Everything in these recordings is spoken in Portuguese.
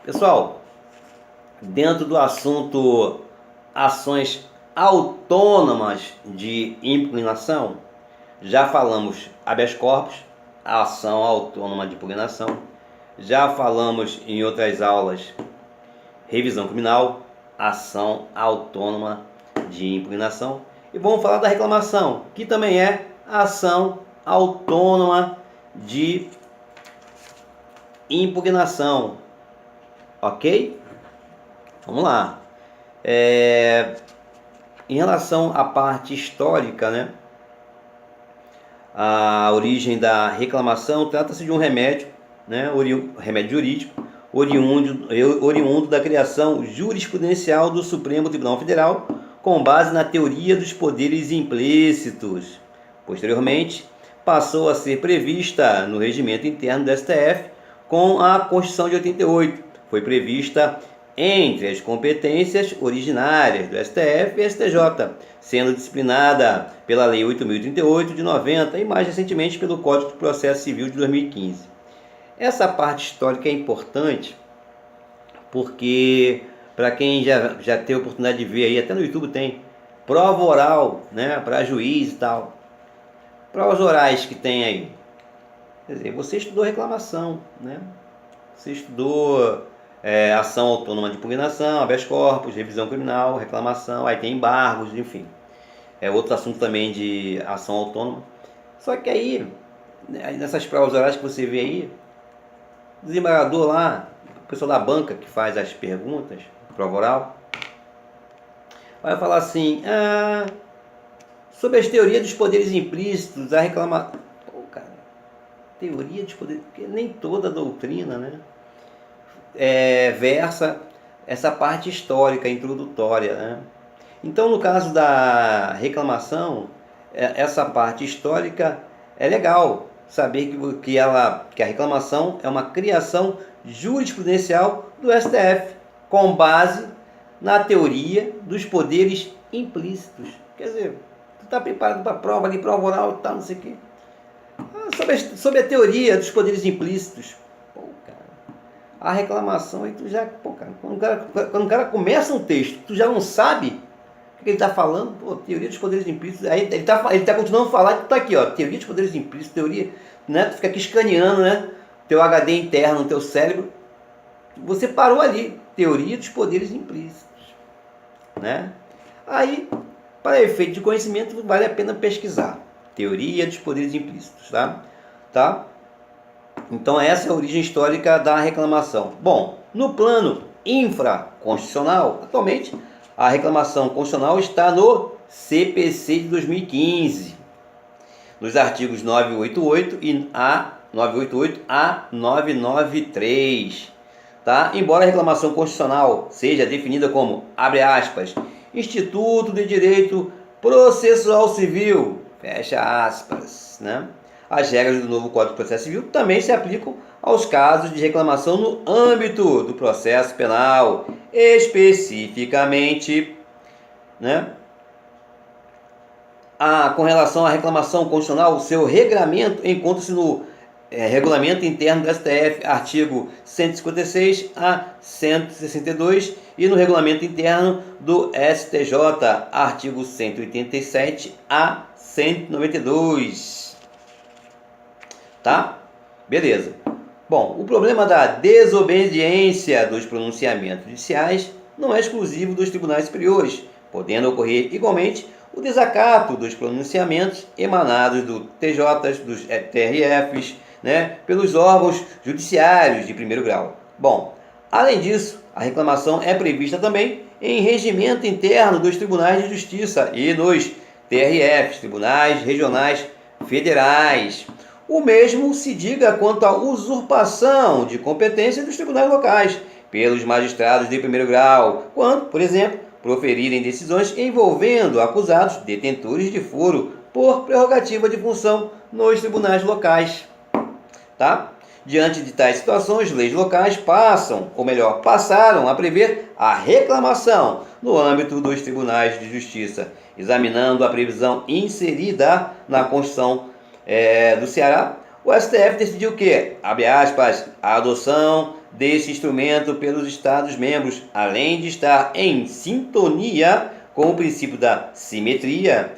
Pessoal, dentro do assunto ações autônomas de impugnação, já falamos habeas corpus, a ação autônoma de impugnação, já falamos em outras aulas revisão criminal, ação autônoma de impugnação, e vamos falar da reclamação, que também é ação autônoma de impugnação. Ok? Vamos lá. Em relação à parte histórica, né? A origem da reclamação trata-se de um remédio, né? Remédio jurídico, oriundo da criação jurisprudencial do Supremo Tribunal Federal, com base na teoria dos poderes implícitos. Posteriormente, passou a ser prevista no regimento interno do STF com a Constituição de 88. Foi prevista entre as competências originárias do STF e STJ, sendo disciplinada pela Lei 8.038 de 90 e mais recentemente pelo Código de Processo Civil de 2015. Essa parte histórica é importante porque, para quem já teve a oportunidade de ver aí, até no YouTube tem, prova oral, né, para juiz e tal. Provas orais que tem aí. Quer dizer, você estudou reclamação, né? Você estudou ação autônoma de impugnação, habeas corpus, revisão criminal, reclamação, aí tem embargos, enfim. É outro assunto também de ação autônoma. Só que aí, nessas provas orais que você vê aí, o desembargador lá, o pessoal da banca que faz as perguntas, prova oral, vai falar assim, sobre as teorias dos poderes implícitos, a reclamação. Pô, cara, teoria dos poderes, porque nem toda doutrina, né? Versa essa parte histórica, introdutória, né? Então, no caso da reclamação, essa parte histórica é legal saber que a reclamação é uma criação jurisprudencial do STF, com base na teoria dos poderes implícitos. Quer dizer, tu está preparado para a prova ali, prova oral, tal, não sei o quê. Sobre a teoria dos poderes implícitos. A reclamação, aí tu já, cara, quando o cara começa um texto, tu já não sabe o que ele está falando, teoria dos poderes implícitos, aí ele tá continuando a falar, tu tá aqui, ó, teoria dos poderes implícitos, teoria, né, tu fica aqui escaneando, né, teu HD interno no teu cérebro, você parou ali, teoria dos poderes implícitos, né, aí, para efeito de conhecimento, vale a pena pesquisar, teoria dos poderes implícitos, tá? Então essa é a origem histórica da reclamação. Bom, no plano infraconstitucional, atualmente a reclamação constitucional está no CPC de 2015, nos artigos 988 a 993. Tá? Embora a reclamação constitucional seja definida como, abre aspas, Instituto de Direito Processual Civil, fecha aspas, né? As regras do novo Código de Processo Civil também se aplicam aos casos de reclamação no âmbito do processo penal, especificamente, né? Com relação à reclamação constitucional, o seu regramento encontra-se no Regulamento Interno do STF, artigo 156 a 162, e no Regulamento Interno do STJ, artigo 187 a 192. Tá? Beleza. Bom, o problema da desobediência dos pronunciamentos judiciais não é exclusivo dos tribunais superiores, podendo ocorrer igualmente o desacato dos pronunciamentos emanados do TJ, dos TRFs, né, pelos órgãos judiciários de primeiro grau. Bom, além disso, a reclamação é prevista também em regimento interno dos tribunais de justiça e nos TRFs, tribunais regionais federais. O mesmo se diga quanto à usurpação de competência dos tribunais locais pelos magistrados de primeiro grau, quando, por exemplo, proferirem decisões envolvendo acusados detentores de foro por prerrogativa de função nos tribunais locais. Tá? Diante de tais situações, leis locais passaram a prever a reclamação no âmbito dos tribunais de justiça, examinando a previsão inserida na Constituição do Ceará. O STF decidiu que, abre aspas, a adoção desse instrumento pelos Estados-membros, além de estar em sintonia com o princípio da simetria,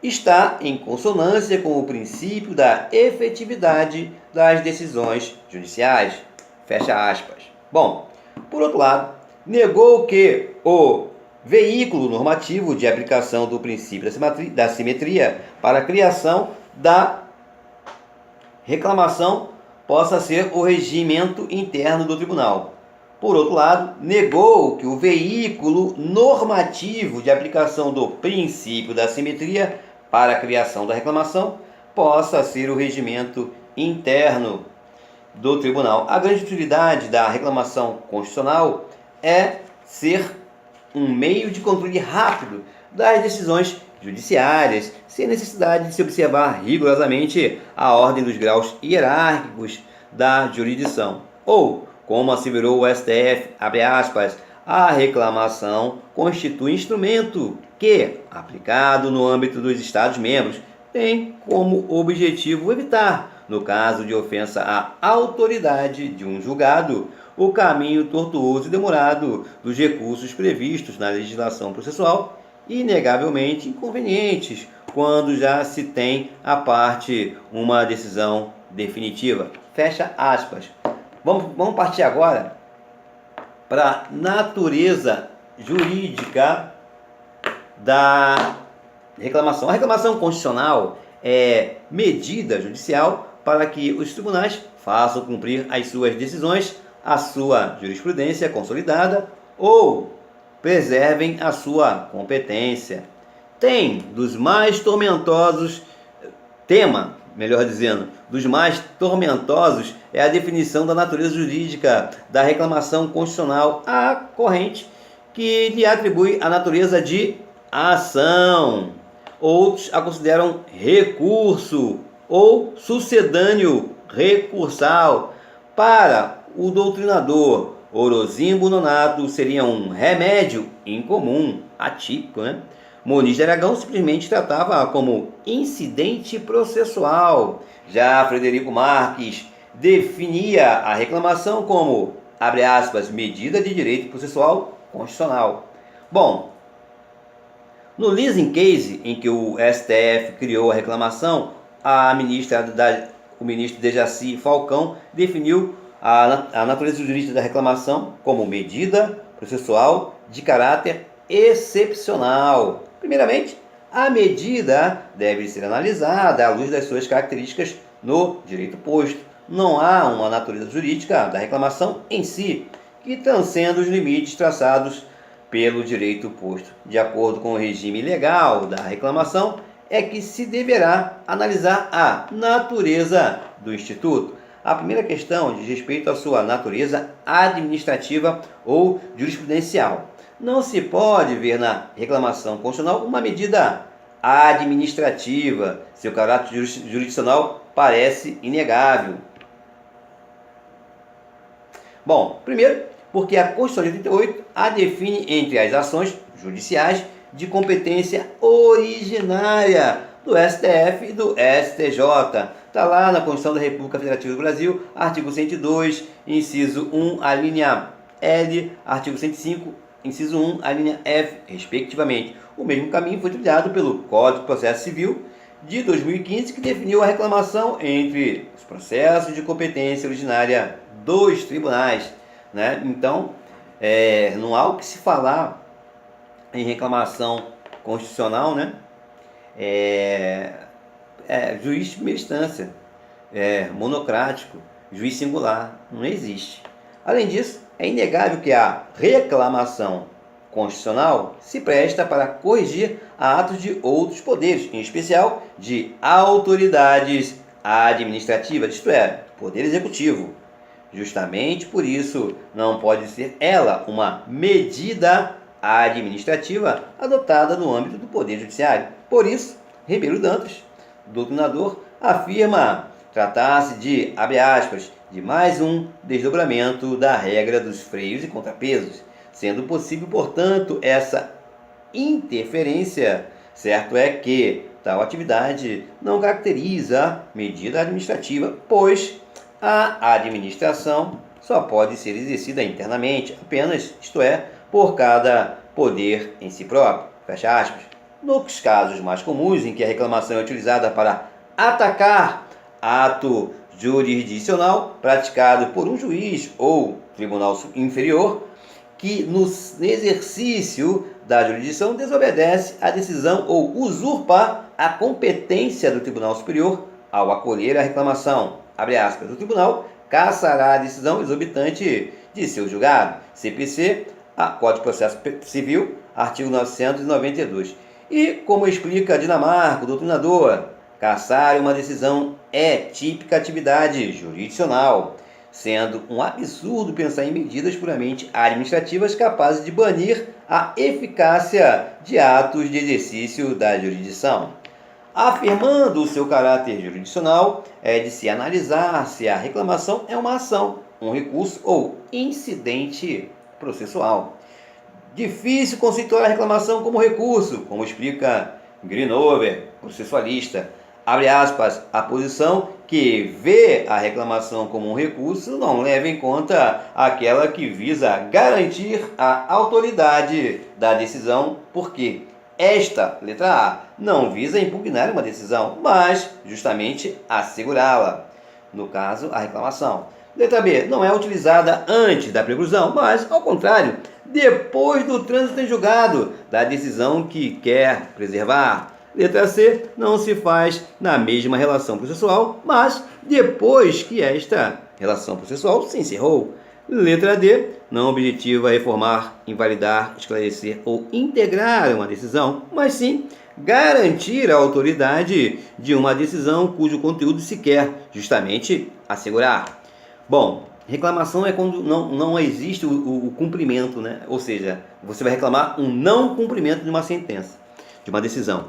está em consonância com o princípio da efetividade das decisões judiciais. Fecha aspas. Bom, por outro lado, negou que o veículo normativo de aplicação do princípio da simetria para a criação da reclamação possa ser o regimento interno do tribunal. Por outro lado, negou que o veículo normativo de aplicação do princípio da simetria para a criação da reclamação possa ser o regimento interno do tribunal. A grande utilidade da reclamação constitucional é ser um meio de controle rápido das decisões judiciárias, sem necessidade de se observar rigorosamente a ordem dos graus hierárquicos da jurisdição. Ou, como asseverou o STF, abre aspas, a reclamação constitui instrumento que, aplicado no âmbito dos Estados-membros, tem como objetivo evitar, no caso de ofensa à autoridade de um julgado, o caminho tortuoso e demorado dos recursos previstos na legislação processual, inegavelmente inconvenientes, quando já se tem à parte uma decisão definitiva. Fecha aspas. Vamos partir agora para a natureza jurídica da reclamação. A reclamação constitucional é medida judicial para que os tribunais façam cumprir as suas decisões, a sua jurisprudência consolidada ou preservem a sua competência. Dos mais tormentosos é a definição da natureza jurídica da reclamação constitucional, a corrente que lhe atribui a natureza de ação. Outros a consideram recurso ou sucedâneo recursal. Para o doutrinador Orozimbo Nonato, seria um remédio incomum, atípico, né? Muniz de Aragão simplesmente tratava como incidente processual. Já Frederico Marques definia a reclamação como, abre aspas, medida de direito processual constitucional. Bom, no leasing case em que o STF criou a reclamação, o ministro Dejaci Falcão definiu a natureza jurídica da reclamação como medida processual de caráter excepcional. Primeiramente, a medida deve ser analisada à luz das suas características no direito posto. Não há uma natureza jurídica da reclamação em si que transcenda os limites traçados pelo direito posto. De acordo com o regime legal da reclamação, é que se deverá analisar a natureza do instituto. A primeira questão diz respeito à sua natureza administrativa ou jurisprudencial. Não se pode ver na reclamação constitucional uma medida administrativa. Seu caráter jurisdicional parece inegável. Bom, primeiro, porque a Constituição de 88 a define entre as ações judiciais de competência originária do STF e do STJ. Está lá na Constituição da República Federativa do Brasil, artigo 102, inciso 1, a linha L, artigo 105, inciso 1, a linha F, respectivamente. O mesmo caminho foi trilhado pelo Código de Processo Civil de 2015, que definiu a reclamação entre os processos de competência originária dos tribunais, né? Então, não há o que se falar em reclamação constitucional, né? Juiz de primeira instância, monocrático, juiz singular, não existe. Além disso, é inegável que a reclamação constitucional se presta para corrigir atos de outros poderes, em especial de autoridades administrativas, isto é, poder executivo. Justamente por isso, não pode ser ela uma medida administrativa adotada no âmbito do Poder Judiciário. Por isso, Ribeiro Dantas, doutrinador, afirma tratar-se de, abre aspas, de mais um desdobramento da regra dos freios e contrapesos, sendo possível, portanto, essa interferência. Certo é que tal atividade não caracteriza medida administrativa, pois a administração só pode ser exercida internamente apenas, isto é, por cada poder em si próprio. Fecha aspas. Nos casos mais comuns em que a reclamação é utilizada para atacar ato jurisdicional praticado por um juiz ou tribunal inferior, que no exercício da jurisdição desobedece à decisão ou usurpa a competência do Tribunal Superior ao acolher a reclamação, abre aspas, o tribunal cassará a decisão exorbitante de seu julgado. CPC, Código de Processo Civil, artigo 992. E, como explica Dinamarca, o doutrinador, cassar uma decisão é típica atividade jurisdicional, sendo um absurdo pensar em medidas puramente administrativas capazes de banir a eficácia de atos de exercício da jurisdição. Afirmando o seu caráter jurisdicional, é de se analisar se a reclamação é uma ação, um recurso ou incidente processual. Difícil conceituar a reclamação como recurso, como explica Grinover, processualista. Abre aspas, a posição que vê a reclamação como um recurso não leva em conta aquela que visa garantir a autoridade da decisão, porque esta, letra A, não visa impugnar uma decisão, mas justamente assegurá-la. No caso, a reclamação. Letra B, não é utilizada antes da preclusão, mas, ao contrário, depois do trânsito em julgado da decisão que quer preservar. Letra C, não se faz na mesma relação processual, mas depois que esta relação processual se encerrou. Letra D, não objetiva reformar, invalidar, esclarecer ou integrar uma decisão, mas sim garantir a autoridade de uma decisão cujo conteúdo se quer justamente assegurar. Bom, reclamação é quando não existe o cumprimento, né? Ou seja, você vai reclamar um não cumprimento de uma sentença, de uma decisão.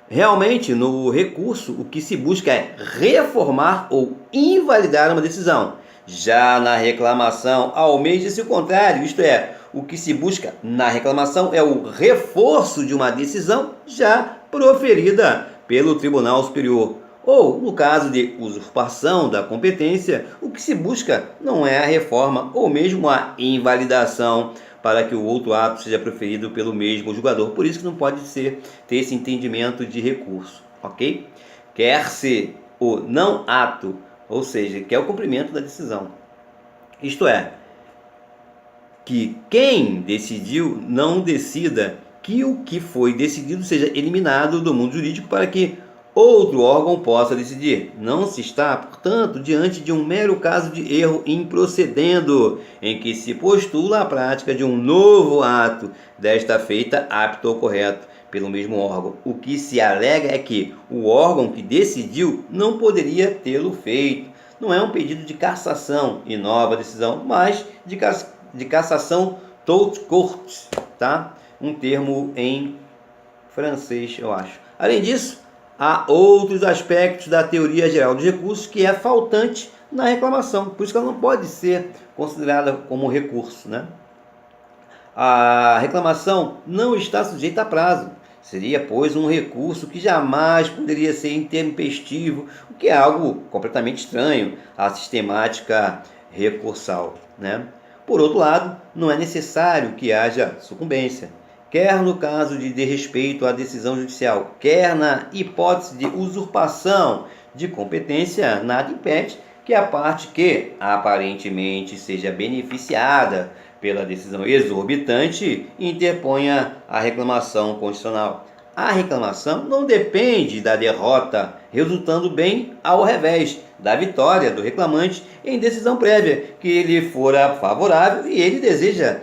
Realmente, no recurso, o que se busca é reformar ou invalidar uma decisão. Já na reclamação, almeja-se o contrário, isto é, o que se busca na reclamação é o reforço de uma decisão já proferida pelo Tribunal Superior. Ou, no caso de usurpação da competência, o que se busca não é a reforma ou mesmo a invalidação para que o outro ato seja proferido pelo mesmo julgador. Por isso que não pode ter esse entendimento de recurso, ok? Quer-se o não ato, ou seja, que é o cumprimento da decisão. Isto é, que quem decidiu não decida que o que foi decidido seja eliminado do mundo jurídico para que outro órgão possa decidir. Não se está, portanto, diante de um mero caso de erro improcedendo, em que se postula a prática de um novo ato, desta feita apto ou correto, pelo mesmo órgão. O que se alega é que o órgão que decidiu não poderia tê-lo feito. Não é um pedido de cassação e nova decisão, mas de cassação toute courte, tá? Um termo em francês, eu acho. Além disso, há outros aspectos da teoria geral dos recursos que é faltante na reclamação, por isso que ela não pode ser considerada como recurso, né? A reclamação não está sujeita a prazo. Seria, pois, um recurso que jamais poderia ser intempestivo, o que é algo completamente estranho à sistemática recursal, né? Por outro lado, não é necessário que haja sucumbência. Quer no caso de desrespeito à decisão judicial, quer na hipótese de usurpação de competência, nada impede que a parte que aparentemente seja beneficiada pela decisão exorbitante interponha a reclamação constitucional. A reclamação não depende da derrota, resultando bem ao revés da vitória do reclamante em decisão prévia, que lhe fora favorável e ele deseja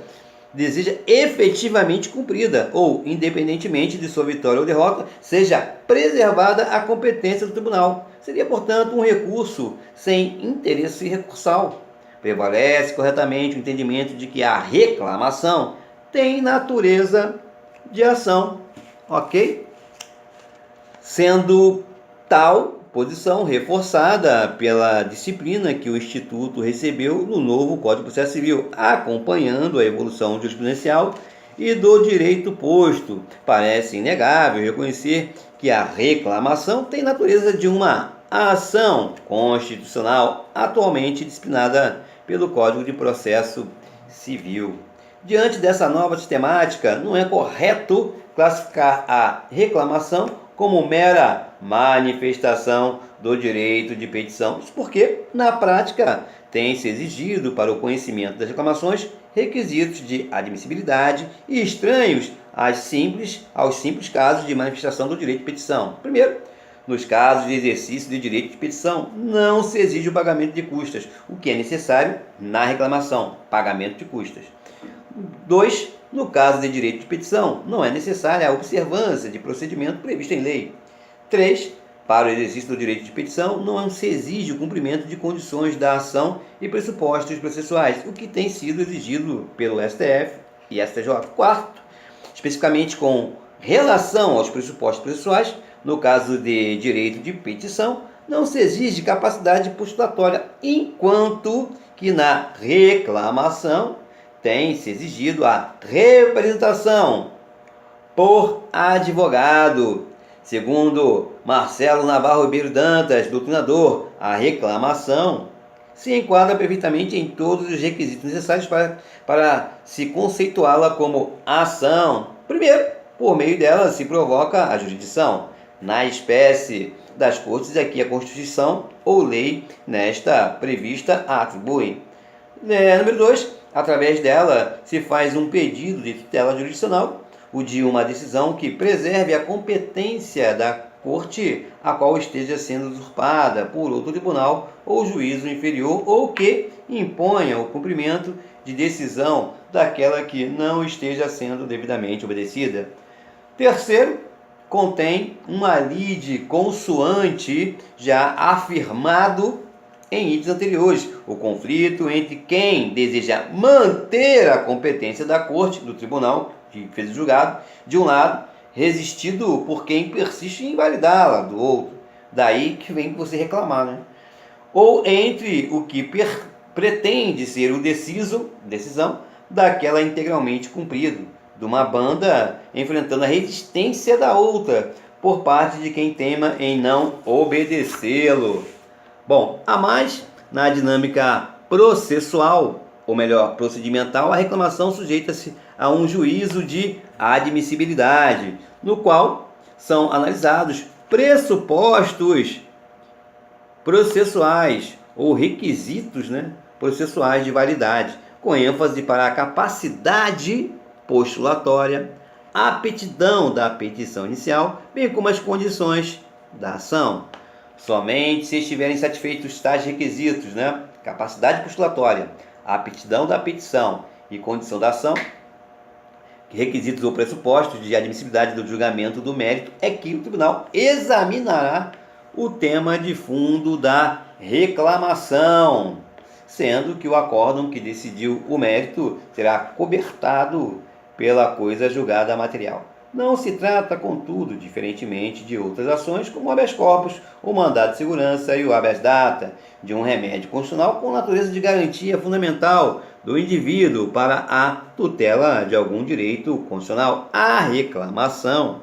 efetivamente cumprida, ou, independentemente de sua vitória ou derrota, seja preservada a competência do tribunal. Seria, portanto, um recurso sem interesse recursal. Prevalece corretamente o entendimento de que a reclamação tem natureza de ação, ok? Sendo tal posição reforçada pela disciplina que o Instituto recebeu no novo Código de Processo Civil, acompanhando a evolução jurisprudencial e do direito posto. Parece inegável reconhecer que a reclamação tem natureza de uma ação constitucional atualmente disciplinada pelo Código de Processo Civil. Diante dessa nova sistemática, não é correto classificar a reclamação como mera manifestação do direito de petição. Isso porque, na prática, tem-se exigido para o conhecimento das reclamações requisitos de admissibilidade e estranhos aos simples casos de manifestação do direito de petição. Primeiro, nos casos de exercício de direito de petição, não se exige o pagamento de custas, o que é necessário na reclamação, pagamento de custas. 2. No caso de direito de petição, não é necessária a observância de procedimento previsto em lei. 3. Para o exercício do direito de petição, não se exige o cumprimento de condições da ação e pressupostos processuais, o que tem sido exigido pelo STF e STJ. 4. Especificamente com relação aos pressupostos processuais, no caso de direito de petição, não se exige capacidade postulatória, enquanto que na reclamação tem-se exigido a representação por advogado. Segundo Marcelo Navarro Ribeiro Dantas, doutrinador, a reclamação se enquadra perfeitamente em todos os requisitos necessários para se conceituá-la como ação. Primeiro, por meio dela se provoca a jurisdição, na espécie das cortes a que a Constituição ou lei nesta prevista atribui. Número 2, através dela se faz um pedido de tutela jurisdicional, o de uma decisão que preserve a competência da corte a qual esteja sendo usurpada por outro tribunal ou juízo inferior, ou que imponha o cumprimento de decisão daquela que não esteja sendo devidamente obedecida. Terceiro, contém uma lide consoante já afirmado em itens anteriores, o conflito entre quem deseja manter a competência da corte, do tribunal que fez o julgado, de um lado, resistido por quem persiste em invalidá-la, do outro. Daí que vem você reclamar, né? Ou entre o que pretende ser o decisão daquela integralmente cumprido, de uma banda enfrentando a resistência da outra, por parte de quem tema em não obedecê-lo. Bom, a mais, na dinâmica processual, ou melhor, procedimental, a reclamação sujeita-se a um juízo de admissibilidade, no qual são analisados pressupostos processuais ou requisitos, processuais de validade, com ênfase para a capacidade postulatória, a aptidão da petição inicial, bem como as condições da ação. Somente se estiverem satisfeitos tais requisitos, capacidade postulatória, a aptidão da petição e condição da ação, requisitos ou pressupostos de admissibilidade do julgamento do mérito, é que o tribunal examinará o tema de fundo da reclamação, sendo que o acórdão que decidiu o mérito será cobertado pela coisa julgada material. Não se trata, contudo, diferentemente de outras ações, como o habeas corpus, o mandado de segurança e o habeas data, de um remédio constitucional com natureza de garantia fundamental do indivíduo para a tutela de algum direito constitucional. A reclamação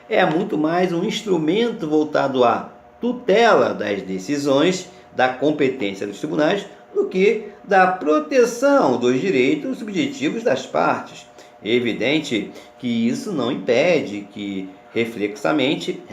é muito mais um instrumento voltado à tutela das decisões da competência dos tribunais do que da proteção dos direitos subjetivos das partes. É evidente que isso não impede que, reflexamente,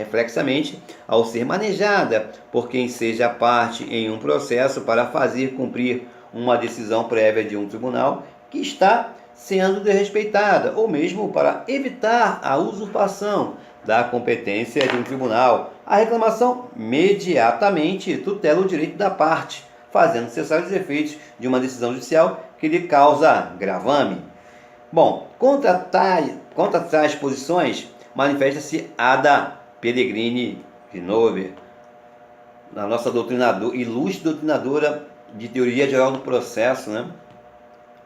ao ser manejada por quem seja parte em um processo para fazer cumprir uma decisão prévia de um tribunal que está sendo desrespeitada, ou mesmo para evitar a usurpação da competência de um tribunal, a reclamação imediatamente tutela o direito da parte, fazendo cessar os efeitos de uma decisão judicial que lhe causa gravame. Bom, contra tais posições, manifesta-se Ada Pellegrini Vinover, a nossa ilustre doutrinadora de teoria geral do processo,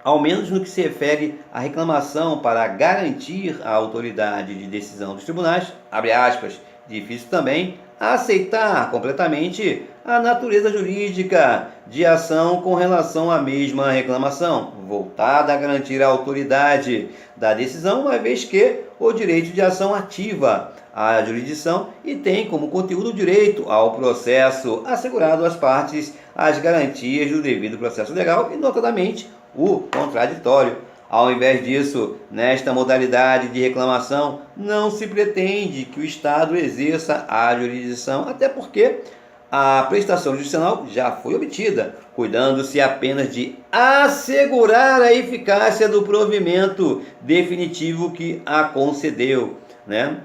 ao menos no que se refere à reclamação para garantir a autoridade de decisão dos tribunais, abre aspas, difícil também aceitar completamente a natureza jurídica de ação com relação à mesma reclamação, voltada a garantir a autoridade da decisão, uma vez que o direito de ação ativa a jurisdição e tem como conteúdo o direito ao processo assegurado às partes as garantias do devido processo legal e, notadamente, o contraditório. Ao invés disso, nesta modalidade de reclamação, não se pretende que o Estado exerça a jurisdição, até porque a prestação jurisdicional já foi obtida, cuidando-se apenas de assegurar a eficácia do provimento definitivo que a concedeu, né?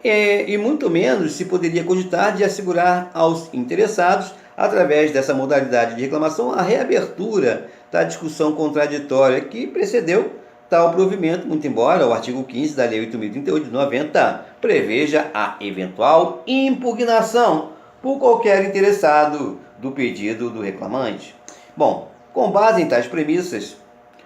E muito menos se poderia cogitar de assegurar aos interessados, através dessa modalidade de reclamação, a reabertura da discussão contraditória que precedeu tal provimento, muito embora o artigo 15 da Lei 8.038 de 90 preveja a eventual impugnação por qualquer interessado do pedido do reclamante. Bom, com base em tais premissas,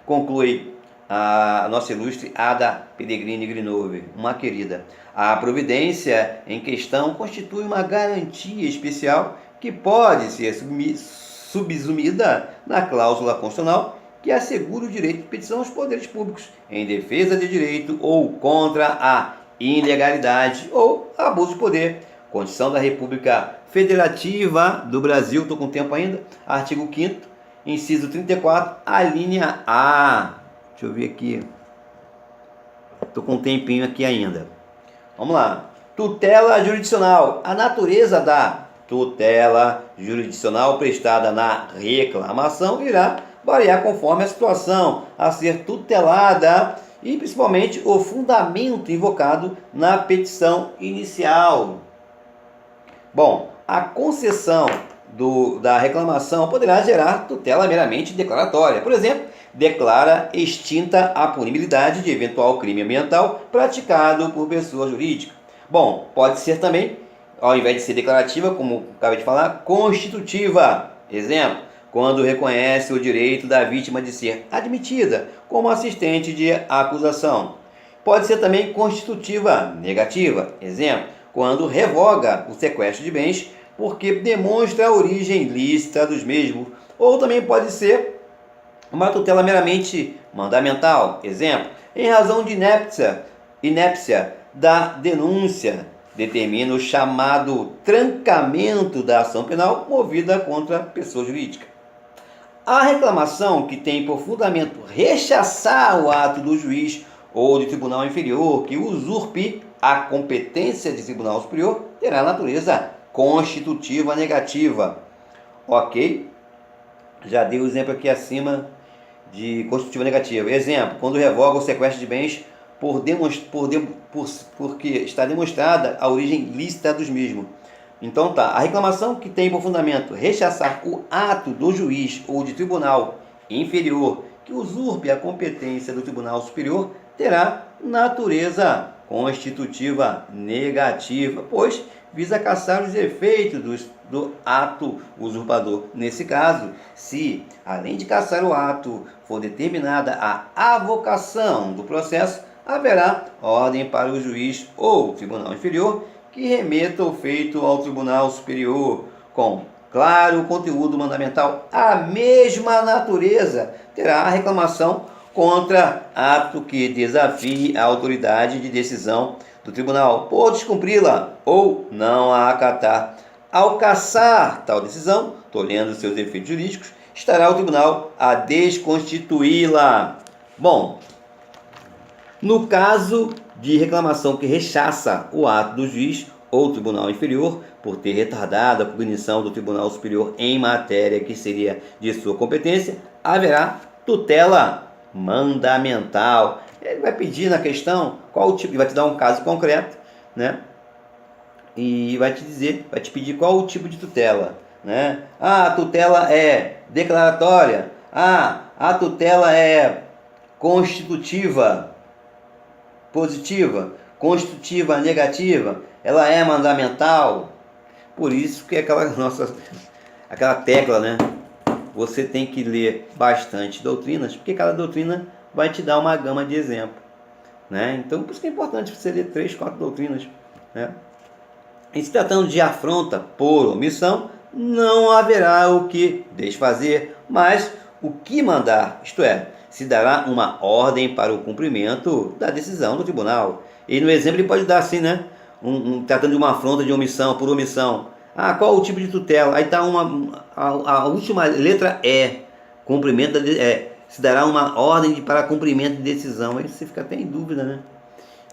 conclui a nossa ilustre Ada Pellegrini Grinove, uma querida, a providência em questão constitui uma garantia especial que pode ser subsumida na cláusula constitucional que assegura o direito de petição aos poderes públicos em defesa de direito ou contra a ilegalidade ou abuso de poder. Constituição da República Federativa do Brasil, estou com tempo ainda, artigo 5º, inciso 34, a linha A. Deixa eu ver aqui. Estou com um tempinho aqui ainda. Vamos lá. Tutela jurisdicional. A natureza da tutela jurisdicional prestada na reclamação irá variar conforme a situação a ser tutelada e principalmente o fundamento invocado na petição inicial. Bom, a concessão da reclamação poderá gerar tutela meramente declaratória. Por exemplo, declara extinta a punibilidade de eventual crime ambiental praticado por pessoa jurídica. Bom, pode ser também, ao invés de ser declarativa, como acabei de falar, constitutiva. Exemplo, quando reconhece o direito da vítima de ser admitida como assistente de acusação. Pode ser também constitutiva negativa. Exemplo, quando revoga o sequestro de bens porque demonstra a origem lícita dos mesmos. Ou também pode ser uma tutela meramente mandamental. Exemplo, em razão de inépcia da denúncia, determina o chamado trancamento da ação penal movida contra a pessoa jurídica. A reclamação que tem por fundamento rechaçar o ato do juiz ou de tribunal inferior que usurpe a competência de tribunal superior terá natureza constitutiva negativa. Ok? Já dei o exemplo aqui acima de constitutiva negativa. Exemplo, quando revoga o sequestro de bens porque está demonstrada a origem lícita dos mesmos. Então tá, a reclamação que tem por fundamento rechaçar o ato do juiz ou de tribunal inferior que usurpe a competência do tribunal superior terá natureza constitutiva negativa, pois visa caçar os efeitos do ato usurpador. Nesse caso, se, além de caçar o ato, for determinada a avocação do processo, haverá ordem para o juiz ou tribunal inferior que remeta o feito ao tribunal superior, com claro conteúdo mandamental. A mesma natureza terá a reclamação contra ato que desafie a autoridade de decisão do tribunal por descumpri-la ou não a acatar. Ao cassar tal decisão, tolhendo seus efeitos jurídicos, estará o tribunal a desconstituí-la. Bom, no caso de reclamação que rechaça o ato do juiz ou tribunal inferior por ter retardado a cognição do tribunal superior em matéria que seria de sua competência, haverá tutela mandamental. Ele vai pedir na questão qual o tipo, vai te dar um caso concreto, né? E vai te pedir qual o tipo de tutela, né? Ah, a tutela é declaratória. Ah, a tutela é constitutiva, positiva, constitutiva, negativa. Ela é mandamental. Por isso que aquela tecla, né? Você tem que ler bastante doutrinas, porque cada doutrina vai te dar uma gama de exemplo, né? Então, por isso que é importante você ler 3, 4 doutrinas, né? Em se tratando de afronta por omissão, não haverá o que desfazer, mas o que mandar, isto é, se dará uma ordem para o cumprimento da decisão do tribunal. E no exemplo ele pode dar assim, né? Tratando de uma afronta de omissão, por omissão. Ah, qual o tipo de tutela? Aí está a última letra E, cumprimento se dará uma ordem para cumprimento de decisão. Aí você fica até em dúvida, né?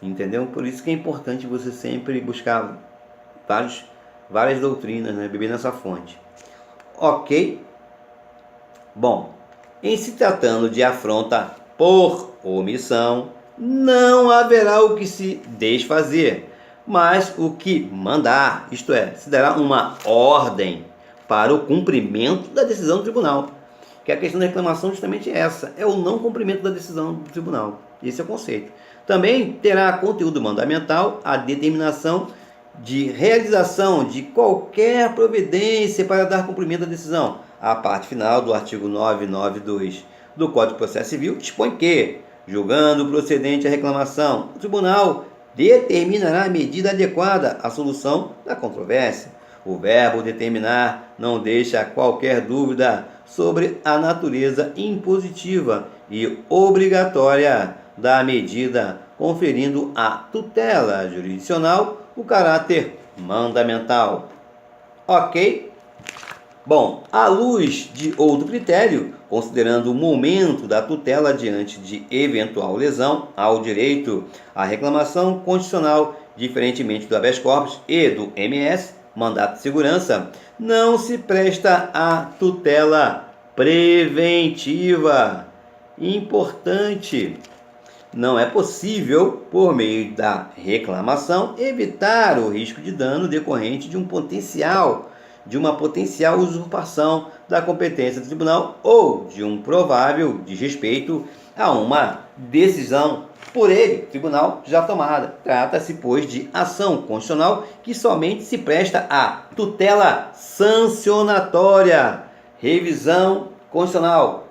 Entendeu? Por isso que é importante você sempre buscar várias doutrinas, né? Beber nessa fonte. Ok? Bom, em se tratando de afronta por omissão, não haverá o que se desfazer, mas o que mandar, isto é, se dará uma ordem para o cumprimento da decisão do tribunal. Que a questão da reclamação justamente é essa, é o não cumprimento da decisão do tribunal. Esse é o conceito. Também terá conteúdo mandamental a determinação de realização de qualquer providência para dar cumprimento à decisão. A parte final do artigo 992 do Código de Processo Civil dispõe que, julgando procedente a reclamação, o tribunal determinará a medida adequada à solução da controvérsia. O verbo determinar não deixa qualquer dúvida sobre a natureza impositiva e obrigatória da medida, conferindo à tutela jurisdicional o caráter mandamental. Ok? Bom, à luz de outro critério, considerando o momento da tutela diante de eventual lesão ao direito à reclamação constitucional, diferentemente do habeas corpus e do MS, mandato de segurança, não se presta a tutela preventiva. Importante. Não é possível, por meio da reclamação, evitar o risco de dano decorrente de uma potencial usurpação da competência do tribunal ou de um provável desrespeito a uma decisão por ele, tribunal, já tomada. Trata-se, pois, de ação constitucional que somente se presta à tutela sancionatória, revisão constitucional.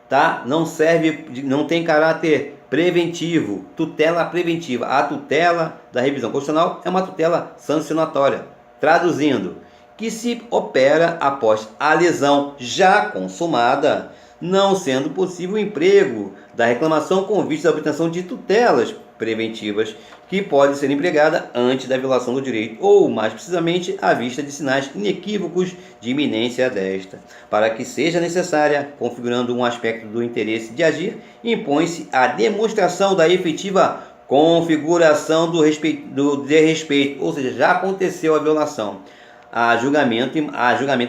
Tá? Não tem caráter preventivo, tutela preventiva. A tutela da revisão constitucional é uma tutela sancionatória. Traduzindo, que se opera após a lesão já consumada, não sendo possível o emprego da reclamação com vista à obtenção de tutelas preventivas que pode ser empregada antes da violação do direito ou, mais precisamente, à vista de sinais inequívocos de iminência desta. Para que seja necessária, configurando um aspecto do interesse de agir, impõe-se a demonstração da efetiva configuração do desrespeito, ou seja, já aconteceu a violação, a julgamento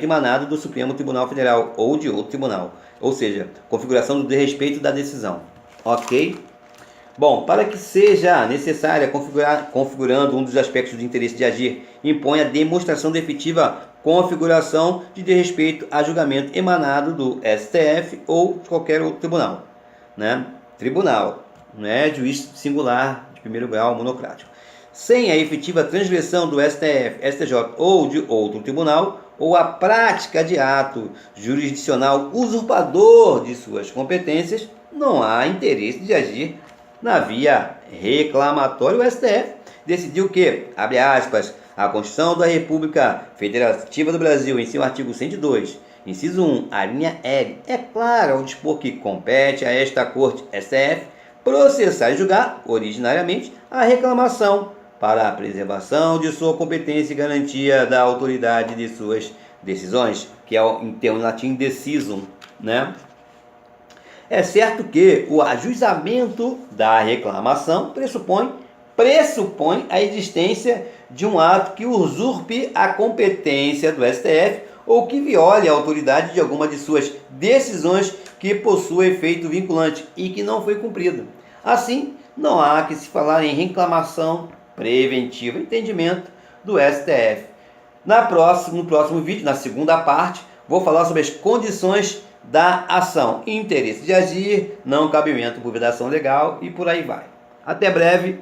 emanado do Supremo Tribunal Federal ou de outro tribunal, ou seja, configuração do desrespeito da decisão. Ok? Bom, para que seja necessária configurando um dos aspectos do interesse de agir, impõe a demonstração da efetiva configuração de desrespeito a julgamento emanado do STF ou de qualquer outro tribunal. Né? Tribunal, não é juiz singular de primeiro grau monocrático. Sem a efetiva transgressão do STF, STJ ou de outro tribunal, ou a prática de ato jurisdicional usurpador de suas competências, não há interesse de agir na via reclamatória. O STF decidiu que, abre aspas, a Constituição da República Federativa do Brasil, em seu artigo 102, inciso 1, a linha L, é clara ao dispor que compete a esta Corte STF processar e julgar, originariamente, a reclamação para a preservação de sua competência e garantia da autoridade de suas decisões, que é em termo latim decisum, né? É certo que o ajuizamento da reclamação pressupõe a existência de um ato que usurpe a competência do STF ou que viole a autoridade de alguma de suas decisões que possua efeito vinculante e que não foi cumprido. Assim, não há que se falar em reclamação preventiva, entendimento do STF. No próximo vídeo, na segunda parte, vou falar sobre as condições da ação, interesse de agir, não cabimento por vedação legal e por aí vai. Até breve.